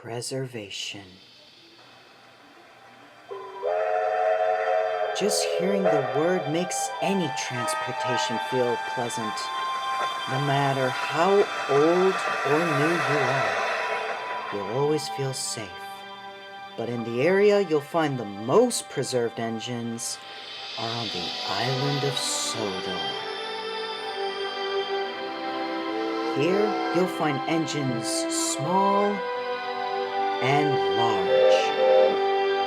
preservation. Just hearing the word makes any transportation feel pleasant. No matter how old or new you are, you'll always feel safe. But in the area you'll find the most preserved engines are on the island of Sodor. Here you'll find engines small and large.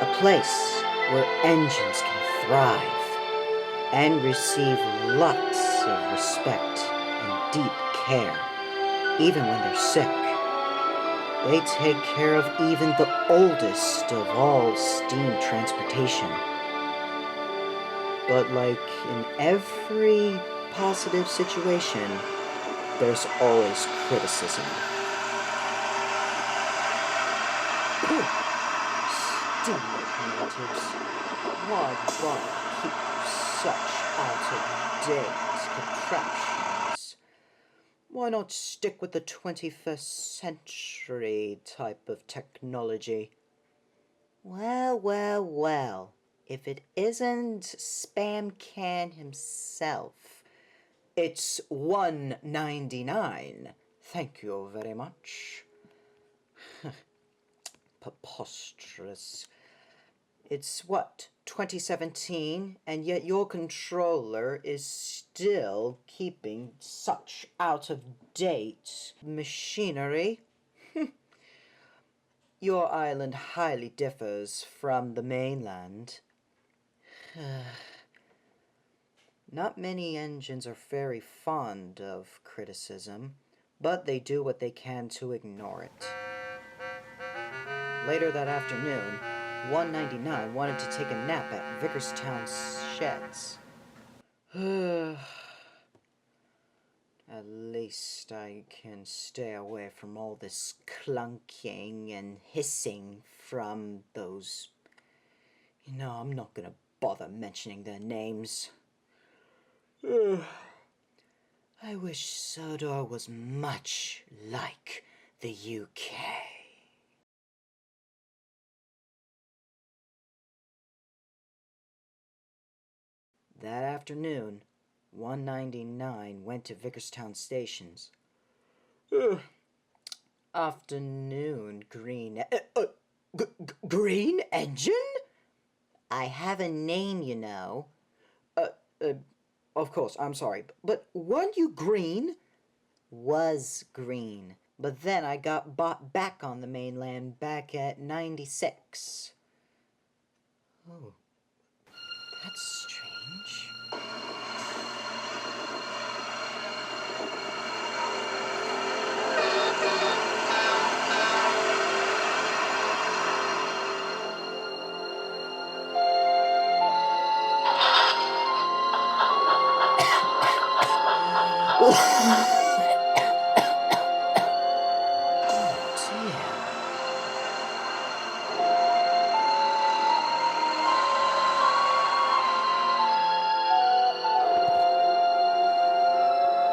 A place where engines can thrive and receive lots of respect and deep care, even when they're sick. They take care of even the oldest of all steam transportation. But like in every positive situation, there's always criticism. Steam locomotives, why bother keep such out-of-date contraptions? Why not stick with the 21st century type of technology? Well, if it isn't Spam Can himself, it's $1.99. Thank you very much. Preposterous. It's what, 2017, and yet your controller is still keeping such out-of-date machinery? Your island highly differs from the mainland. Not many engines are very fond of criticism, but they do what they can to ignore it. Later that afternoon, 199 wanted to take a nap at Vickerstown's sheds. At least I can stay away from all this clunking and hissing from those... I'm not gonna bother mentioning their names. I wish Sodor was much like the UK. That afternoon, 199 went to Vickerstown stations. Afternoon, Green... Green Engine? I have a name, you know. Of course, I'm sorry, but weren't you green? Was green, but then I got bought back on the mainland back at 96. Oh, that's strange.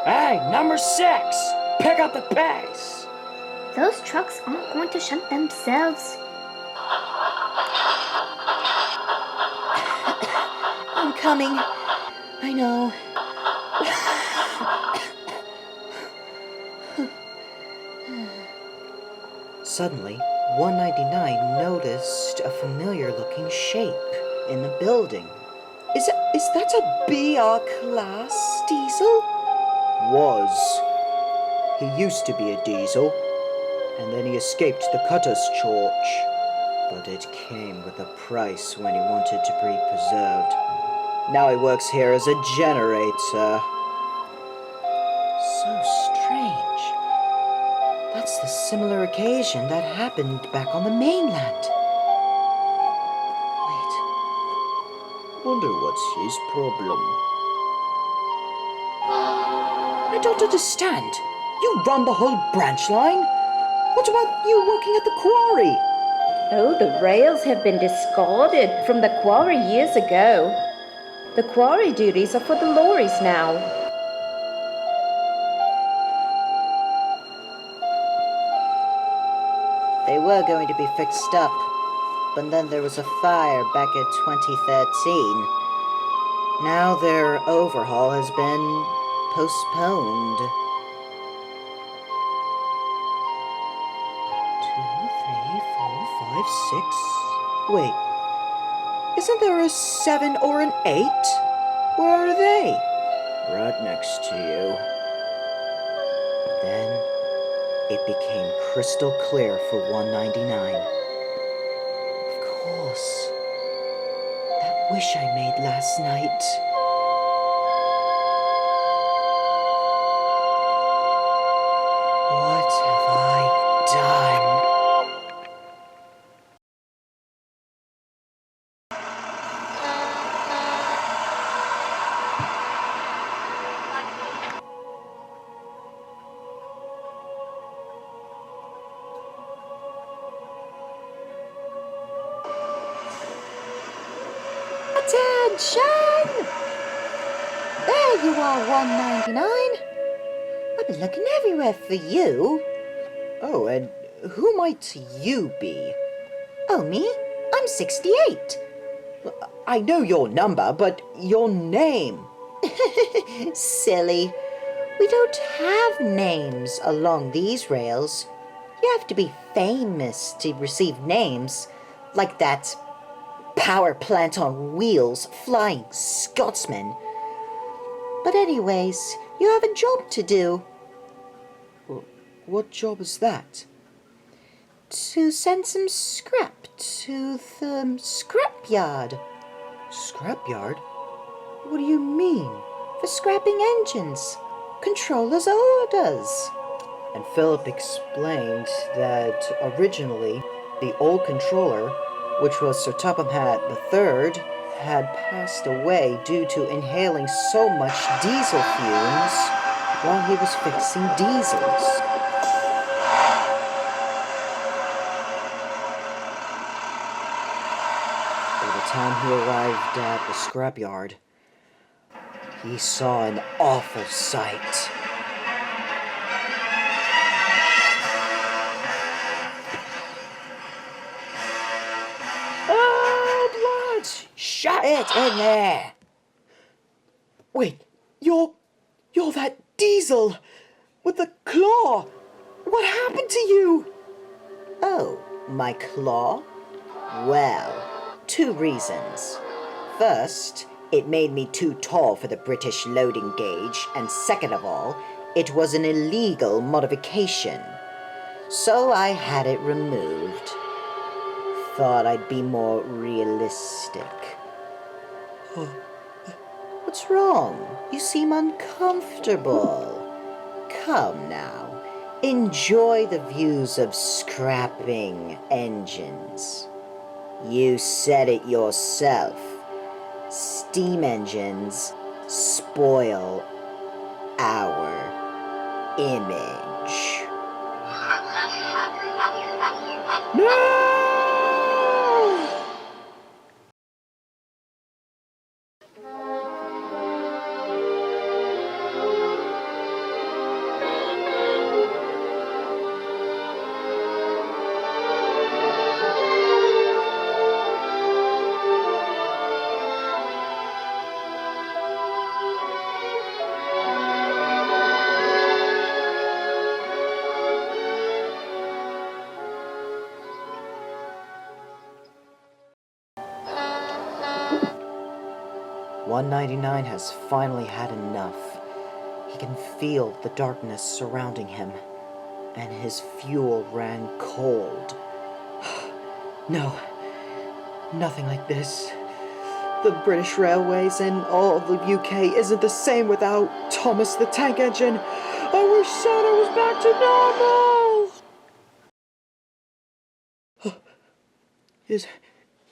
Hey, number 6! Pick up the pace! Those trucks aren't going to shunt themselves. I'm coming. I know. Suddenly, 199 noticed a familiar-looking shape in the building. Is that a BR class diesel? Was. He used to be a diesel, and then he escaped the cutter's charge. But it came with a price when he wanted to be preserved. Now he works here as a generator. So strange. That's the similar occasion that happened back on the mainland. Wait. Wonder what's his problem. I don't understand. You run the whole branch line? What about you working at the quarry? Oh, the rails have been discarded from the quarry years ago. The quarry duties are for the lorries now. They were going to be fixed up, but then there was a fire back in 2013. Now their overhaul has been postponed. 2, 3, 4, 5, 6. Wait, isn't there a 7 or an 8? Where are they? Right next to you. Then it became crystal clear for 199. Of course. That wish I made last night. What have I done? Attention! There you are, 199. I've been looking everywhere for you. Oh, and who might you be? Oh, me? I'm 68. I know your number, but your name. Silly. We don't have names along these rails. You have to be famous to receive names, like that power plant on wheels, Flying Scotsman. But anyways, you have a job to do. What job is that? To send some scrap to the scrapyard. Scrapyard? What do you mean? For scrapping engines. Controller's orders. And Philip explained that originally the old controller, which was Sir Topham Hatt III, had passed away due to inhaling so much diesel fumes while he was fixing diesels. By the time he arrived at the scrapyard, he saw an awful sight. Shut it in there! Wait, you're that diesel with the claw! What happened to you? Oh, my claw? Well, 2 reasons. First, it made me too tall for the British loading gauge, and second of all, it was an illegal modification. So I had it removed. Thought I'd be more realistic. What's wrong? You seem uncomfortable. Come now, enjoy the views of scrapping engines. You said it yourself. Steam engines spoil our image. No! 199 has finally had enough. He can feel the darkness surrounding him, and his fuel ran cold. No, nothing like this. The British Railways and all of the UK isn't the same without Thomas the Tank Engine. I wish Sodor was back to normal!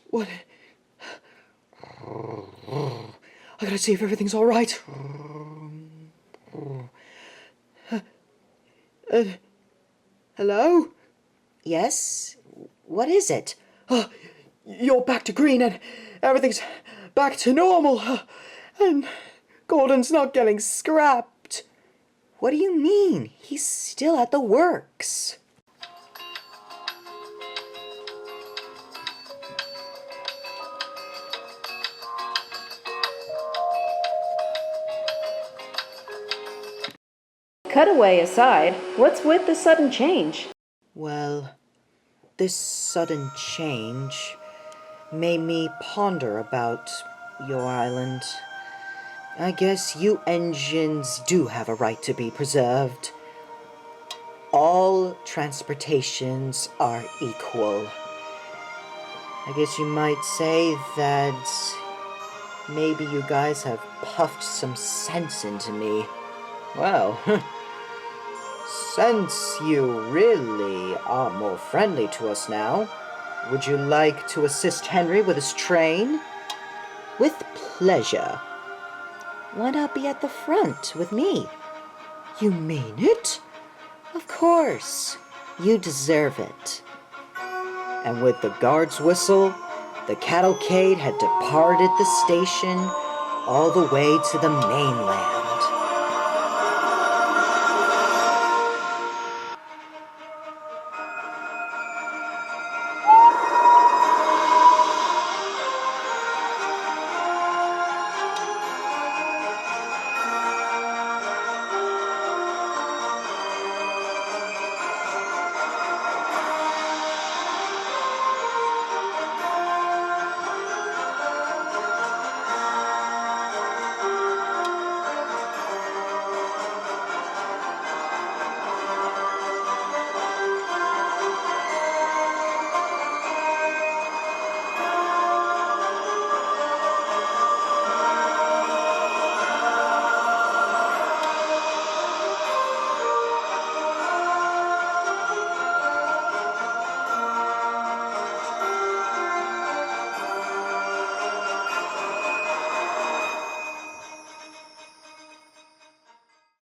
What? I gotta see if everything's all right. Hello? Yes? What is it? You're back to green and everything's back to normal. And Gordon's not getting scrapped. What do you mean? He's still at the works. Cutaway aside, what's with the sudden change? Well, this sudden change made me ponder about your island. I guess you engines do have a right to be preserved. All transportations are equal. I guess you might say that maybe you guys have puffed some sense into me. Well, since you really are more friendly to us now, would you like to assist Henry with his train? With pleasure. Why not be at the front with me? You mean it? Of course. You deserve it. And with the guard's whistle, the cavalcade had departed the station all the way to the mainland.